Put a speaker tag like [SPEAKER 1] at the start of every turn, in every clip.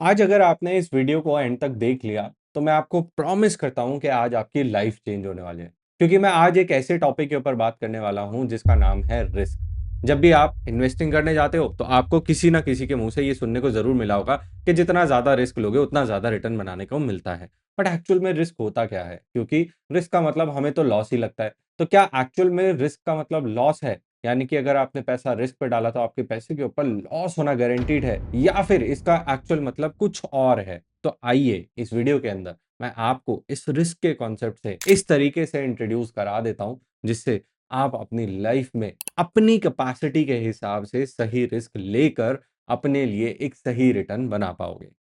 [SPEAKER 1] आज अगर आपने इस वीडियो को एंड तक देख लिया, तो मैं आपको प्रॉमिस करता हूँ कि आज आपकी लाइफ चेंज होने वाली है। क्योंकि मैं आज एक ऐसे टॉपिक के ऊपर बात करने वाला हूँ जिसका नाम है रिस्क। जब भी आप इन्वेस्टिंग करने जाते हो, तो आपको किसी ना किसी के मुँह से ये सुनने को ज़रूर मिला होगा कि जितना ज़्यादा रिस्क लोगे, उतना ज़्यादा रिटर्न बनाने को मिलता है। बट एक्चुअल में रिस्क होता क्या है? क्योंकि रिस्क का मतलब हमें तो लॉस ही लगता है। तो क्या एक्चुअल में रिस्क का मतलब लॉस है? यानी कि अगर आपने पैसा रिस्क पे डाला तो आपके पैसे के ऊपर लॉस होना गारंटीड है या फिर इसका एक्चुअल मतलब कुछ और है। तो आइए इस वीडियो के अंदर मैं आपको इस रिस्क के कॉन्सेप्ट से इस तरीके से इंट्रोड्यूस करा देता हूं जिससे आप अपनी लाइफ में अपनी कैपेसिटी के हिसाब से सही रिस्क लेकर अपने लिए एक सही रिटर्न बना पाओगे।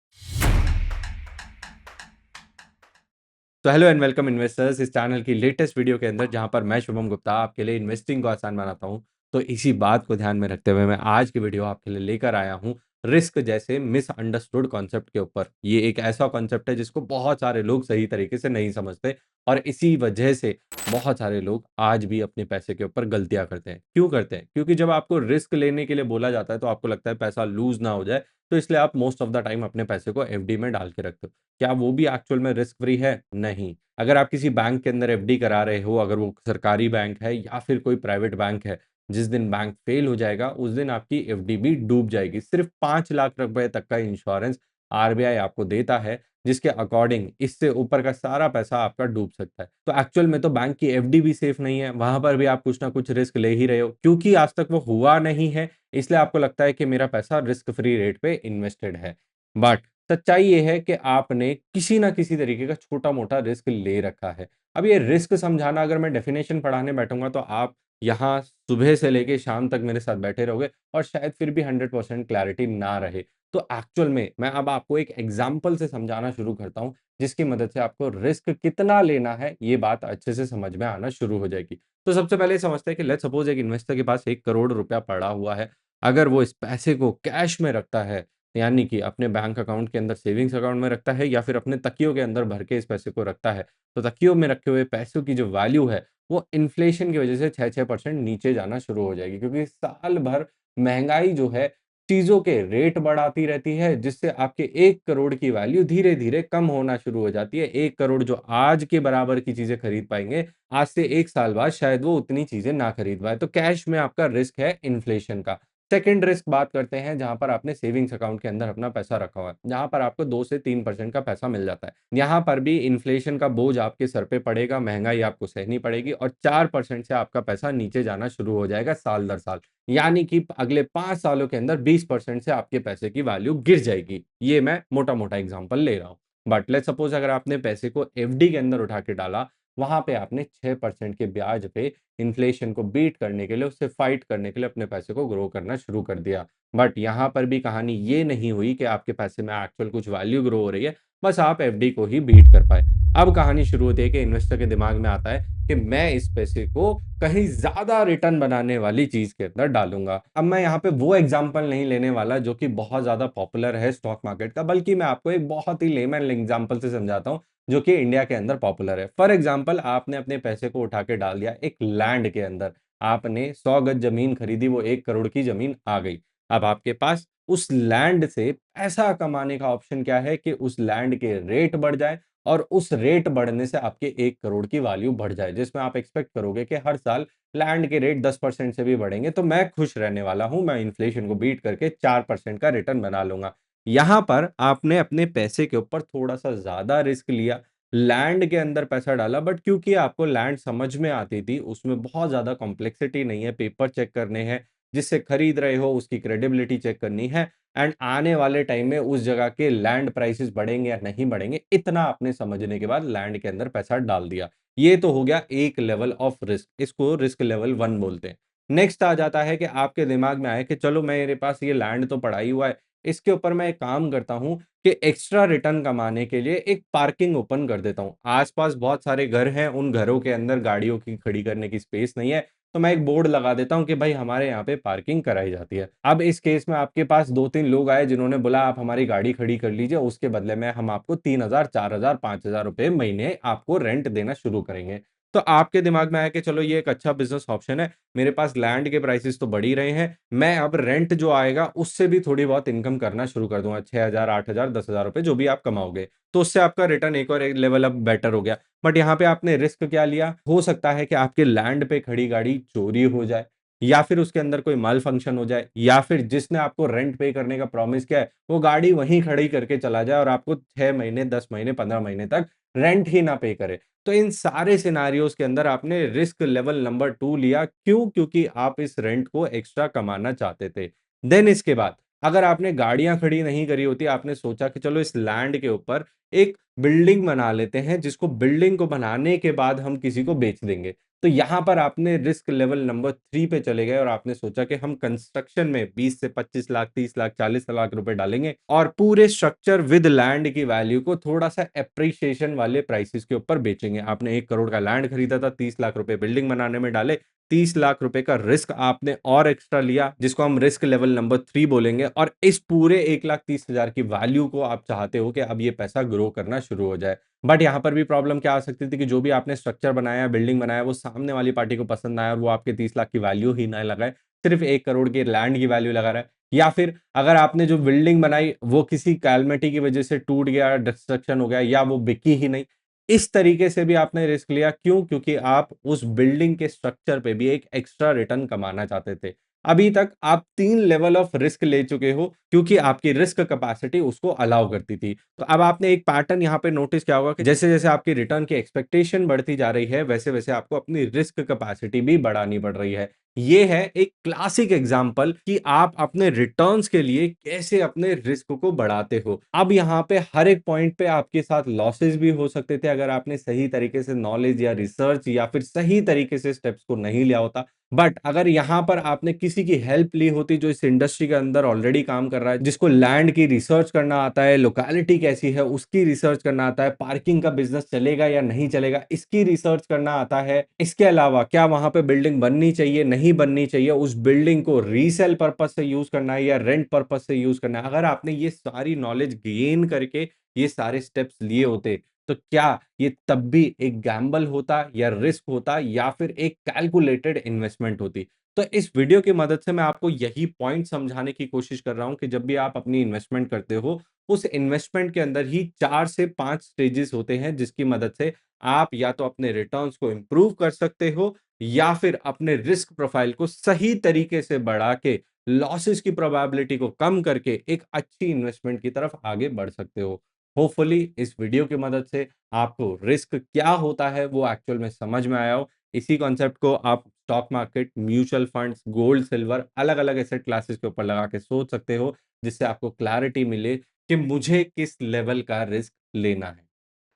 [SPEAKER 1] तो हेलो एंड वेलकम इन्वेस्टर्स इस चैनल की लेटेस्ट वीडियो के अंदर जहां पर मैं शुभम गुप्ता आपके लिए इन्वेस्टिंग को आसान बनाता हूं। तो इसी बात को ध्यान में रखते हुए मैं आज की वीडियो आपके लिए लेकर आया हूं रिस्क जैसे मिसअंडरस्टूड कॉन्सेप्ट के ऊपर। ये एक ऐसा कॉन्सेप्ट है जिसको बहुत सारे लोग सही तरीके से नहीं समझते और इसी वजह से बहुत सारे लोग आज भी अपने पैसे के ऊपर गलतियां करते हैं। क्यों करते हैं? क्योंकि जब आपको रिस्क लेने के लिए बोला जाता है तो आपको लगता है पैसा लूज ना हो जाए, तो इसलिए आप मोस्ट ऑफ द टाइम अपने पैसे को एफडी में डाल के रखते हो। क्या वो भी एक्चुअल में रिस्क फ्री है? नहीं। अगर आप किसी बैंक के अंदर एफडी करा रहे हो, अगर वो सरकारी बैंक है या फिर कोई प्राइवेट बैंक है, जिस दिन बैंक फेल हो जाएगा, उस दिन आपकी एफडी भी डूब जाएगी। सिर्फ 5 लाख रुपए तक का इंश्योरेंस आरबीआई आपको देता है, जिसके अकॉर्डिंग इससे ऊपर का सारा पैसा आपका डूब सकता है। तो एक्चुअल में तो बैंक की एफडी भी सेफ नहीं है, वहाँ पर भी आप कुछ ना कुछ रिस्क ले ही रहे हो। क्योंकि आज तक वो हुआ नहीं है, इसलिए आपको लगता है कि मेरा पैसा रिस्क फ्री रेट पे इन्वेस्टेड है। बट सच्चाई ये है कि आपने किसी ना किसी तरीके का छोटा-मोटा रिस्क ले रखा है। अब ये रिस्क समझाना अगर मैं डेफिनेशन पढ़ाने बैठूँगा तो आप यहाँ सुबह से लेके शाम तक मेरे साथ बैठे रहोगे और शायद फिर भी 100% क्लैरिटी ना रहे। तो एक्चुअल में मैं अब आपको एक एग्ज़ाम्पल से समझाना शुरू करता हूँ, जिसकी मदद से आपको रिस्क कितना लेना है, ये बात अच्छे से समझ में आना शुरू हो जाएगी। तो सबसे पहले समझते हैं कि लेट्स सपोज़ एक इन्वेस्टर के पास 1 करोड़ रुपया पड़ा हुआ है। अगर वो इस पैसे को कैश में रखता है, यानी कि अपने बैंक अकाउंट के अंदर सेविंग्स अकाउंट में रखता है या फिर अपने तकियों के अंदर भर के इस पैसे को रखता है, तो तकियों में रखे हुए पैसों की जो वैल्यू है, वो इन्फ्लेशन की वजह से 6-6% नीचे जाना शुरू हो जाएगी क्योंकि साल भर महँगाई जो है, चीज़ों के रेट बढ़ाती रहती है, जिससे आपके 1 करोड़ की वैल्यू धीरे-धीरे कम होना शुरू हो जाती है। 1 करोड़ जो आज के बराबर की चीज़ें खरीद पाएँगे, आज से 1 साल बाद शायद वो उतनी चीज़ें ना खरीद पाएँ। तो कैश में आपका रिस्क है इन्फ्लेशन का। सेकंड रिस्क बात करते हैं जहाँ पर आपने सेविंग्स अकाउंट के अंदर अपना पैसा रखा हुआ है, जहाँ पर आपको 2 से 3% का पैसा मिल जाता है। यहाँ पर भी इन्फ्लेशन का बोझ आपके सर पे पड़ेगा, महँगाई आपको सहनी पड़ेगी और 4% से आपका पैसा नीचे जाना शुरू हो जाएगा साल दर साल। यानी कि अगले 5 सालों के अंदर 20% से आपके पैसे की वैल्यू गिर जाएगी। ये मैं मोटा-मोटा एग्ज़ाम्पल ले रहा हूँ। बट लेट्स सपोज़ अगर आपने पैसे को एफडी के अंदर उठा के डाला, वहाँ पे आपने 6% के ब्याज पे इन्फ्लेशन को बीट करने के लिए, उससे फाइट करने के लिए अपने पैसे को ग्रो करना शुरू कर दिया। बट यहाँ पर भी कहानी ये नहीं हुई कि आपके पैसे में एक्चुअल कुछ वैल्यू ग्रो हो रही है, बस आप एफडी को ही बीट कर पाए। अब कहानी शुरू होती है कि इन्वेस्टर के दिमाग में आता है कि मैं इस पैसे को कहीं ज़्यादा रिटर्न बनाने वाली चीज़ के अंदर डालूँगा। अब मैं यहाँ पे वो एग्ज़ाम्पल नहीं लेने वाला जो कि बहुत ज़्यादा पॉपुलर है स्टॉक मार्केट का, बल्कि मैं आपको एक बहुत ही लेमैन एग्ज़ाम्पल से समझाता हूँ जो कि इंडिया के अंदर पॉपुलर है। फॉर एग्ज़ाम्पल आपने अपने पैसे को उठा के डाल दिया एक लैंड के अंदर। आपने 100 गज ज़मीन खरीदी, वो 1 करोड़ की ज़मीन आ गई। अब आपके पास उस लैंड से पैसा कमाने का ऑप्शन क्या है कि उस लैंड के रेट बढ़ जाए और उस रेट बढ़ने से आपके 1 करोड़ की वैल्यू बढ़ जाए, जिसमें आप एक्सपेक्ट करोगे कि हर साल लैंड के रेट 10% से भी बढ़ेंगे, तो मैं खुश रहने वाला हूँ, मैं इन्फ्लेशन को बीट करके 4% का रिटर्न बना लूँगा। यहाँ पर आपने अपने पैसे के ऊपर थोड़ा-सा ज़्यादा रिस्क लिया, लैंड के अंदर पैसा डाला बट क्योंकि आपको लैंड समझ में आती थी, उसमें बहुत ज़्यादा कॉम्प्लेक्सिटी नहीं है, पेपर चेक करने हैं, जिससे खरीद रहे हो उसकी क्रेडिबिलिटी चेक करनी है एंड आने वाले टाइम में उस जगह के लैंड प्राइसेस बढ़ेंगे या नहीं बढ़ेंगे, इतना आपने समझने के बाद लैंड के अंदर पैसा डाल दिया। ये तो हो गया एक लेवल ऑफ रिस्क, इसको रिस्क लेवल 1 बोलते हैं। नेक्स्ट आ जाता है कि आपके दिमाग में आया कि चलो मेरे पास ये लैंड तो पड़ा ही हुआ है, इसके ऊपर मैं एक काम करता हूँ कि एक्स्ट्रा रिटर्न कमाने के लिए एक पार्किंग ओपन कर देता हूँ। आस-पास बहुत सारे घर हैं, उन घरों के अंदर गाड़ियों की खड़ी करने की स्पेस नहीं है, तो मैं एक बोर्ड लगा देता हूँ कि भाई हमारे यहाँ पे पार्किंग कराई जाती है। अब इस केस में आपके पास 2-3 लोग आए जिन्होंने बोला आप हमारी गाड़ी खड़ी कर लीजिए, उसके बदले में हम आपको 3000, 4000, 5000 रुपए महीने आपको रेंट देना शुरू करेंगे। तो आपके दिमाग में आया कि चलो ये एक अच्छा बिज़नेस ऑप्शन है, मेरे पास लैंड के प्राइसेज़ तो बढ़ ही रहे हैं, मैं अब रेंट जो आएगा उससे भी थोड़ी बहुत इनकम करना शुरू कर दूँगा, 6,000, 8,000, 10,000 रुपए जो भी आप कमाओगे। तो उससे आपका रिटर्न एक और एक लेवल अप बेटर हो गया। बट यहाँ पे आपने रिस्क क्या लिया? हो सकता है कि आपके लैंड पे खड़ी गाड़ी चोरी हो जाए, या फिर उसके अंदर कोई माल फंक्शन हो जाए, या फिर जिसने आपको रेंट पे करने का प्रॉमिस किया है, वो गाड़ी वहीं खड़ी करके चला जाए और आपको 6 महीने, 10 महीने, 15 महीने तक रेंट ही ना पे करे। तो इन सारे सिनेरियोज़ के अंदर आपने रिस्क लेवल नंबर 2 लिया। क्यों? क्योंकि आप इस रेंट को एक्स्ट्रा कमाना चाहते थे। देन इसके बाद अगर आपने गाड़ियाँ खड़ी नहीं करी होती, आपने सोचा कि चलो इस लैंड के ऊपर एक बिल्डिंग बना लेते हैं, जिसको बिल्डिंग को बनाने के बाद हम किसी को बेच देंगे। तो यहाँ पर आपने रिस्क लेवल नंबर 3 पे चले गए और आपने सोचा कि हम कंस्ट्रक्शन में 20 से 25 लाख, 30 लाख, 40 लाख रुपए डालेंगे और पूरे स्ट्रक्चर विद लैंड की वैल्यू को थोड़ा-सा एप्रिसिएशन वाले प्राइसेज़ के ऊपर बेचेंगे। आपने 1 करोड़ का लैंड खरीदा था, 30 लाख रुपए बिल्डिंग बनाने में डाले, 30 लाख रुपए का रिस्क आपने और एक्स्ट्रा लिया, जिसको हम रिस्क लेवल नंबर 3 बोलेंगे, और इस पूरे 1,30,000 की वैल्यू को आप चाहते हो कि अब ये पैसा ग्रो करना शुरू हो जाए। बट यहाँ पर भी प्रॉब्लम क्या आ सकती थी कि जो भी आपने स्ट्रक्चर बनाया, बिल्डिंग बनाया, वो सामने वाली पार्टी को पसंद ना आया और वो आपके 30 लाख की वैल्यू ही ना लगाए, सिर्फ 1 करोड़ की लैंड की वैल्यू लगा रहा है। या फिर अगर आपने जो बिल्डिंग बनाई, वो किसी कैलामिटी की वजह से टूट गया, डिस्ट्रक्शन हो गया, या वो बिकी ही नहीं। इस तरीके से भी आपने रिस्क लिया। क्यों? क्योंकि आप उस बिल्डिंग के स्ट्रक्चर पे भी एक एक्स्ट्रा रिटर्न कमाना चाहते थे। अभी तक आप 3 लेवल ऑफ रिस्क ले चुके हो, क्योंकि आपकी रिस्क कैपेसिटी उसको अलाउ करती थी। तो अब आपने एक पैटर्न यहाँ पे नोटिस किया होगा कि जैसे-जैसे आपकी रिटर्न की एक्सपेक्टेशन बढ़ती जा रही है, वैसे-वैसे आपको अपनी रिस्क कैपेसिटी भी बढ़ानी पड़ रही है। ये है एक क्लासिक एग्जांपल कि आप अपने रिटर्न्स के लिए कैसे अपने रिस्क को बढ़ाते हो। अब यहाँ पे हर एक पॉइंट पे आपके साथ लॉसेस भी हो सकते थे अगर आपने सही तरीके से नॉलेज या रिसर्च या फिर सही तरीके से स्टेप्स को नहीं लिया होता। बट अगर यहाँ पर आपने किसी की हेल्प ली होती जो इस इंडस्ट्री के अंदर ऑलरेडी काम कर रहा है, जिसको लैंड की रिसर्च करना आता है, लोकेलिटी कैसी है उसकी रिसर्च करना आता है, पार्किंग का बिजनेस चलेगा या नहीं चलेगा इसकी रिसर्च करना आता है, इसके अलावा क्या वहां पे बिल्डिंग बननी चाहिए, नहीं बननी चाहिए, उस बिल्डिंग को रीसेल पर्पज से यूज करना है या रेंट पर्पज से यूज करना है, अगर आपने ये सारी नॉलेज गेन करके ये सारे स्टेप्स लिए होते, तो क्या ये तब भी एक गैम्बल होता या रिस्क होता या फिर एक कैलकुलेटेड इन्वेस्टमेंट होती? तो इस वीडियो की मदद से मैं आपको यही पॉइंट समझाने की कोशिश कर रहा हूं कि जब भी आप अपनी इन्वेस्टमेंट करते हो, उस इन्वेस्टमेंट के अंदर ही 4 से 5 स्टेजेस होते हैं जिसकी मदद से आप या तो अपने रिटर्न्स को इंप्रूव कर सकते हो या फिर अपने रिस्क प्रोफाइल को सही तरीके से बढ़ा के लॉसेस की प्रोबेबिलिटी को कम करके एक अच्छी इन्वेस्टमेंट की तरफ आगे बढ़ सकते हो। होपफुली इस वीडियो की मदद से आपको रिस्क क्या होता है वो एक्चुअल में समझ में आया हो। इसी कॉन्सेप्ट को आप stock market, mutual funds, gold, silver, अलग-अलग एसेट क्लासेस के ऊपर लगा के सोच सकते हो, जिससे आपको क्लैरिटी मिले कि मुझे किस लेवल का रिस्क लेना है।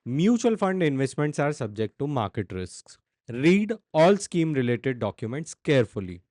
[SPEAKER 1] Mutual fund investments are subject to market risks. Read all scheme related documents carefully.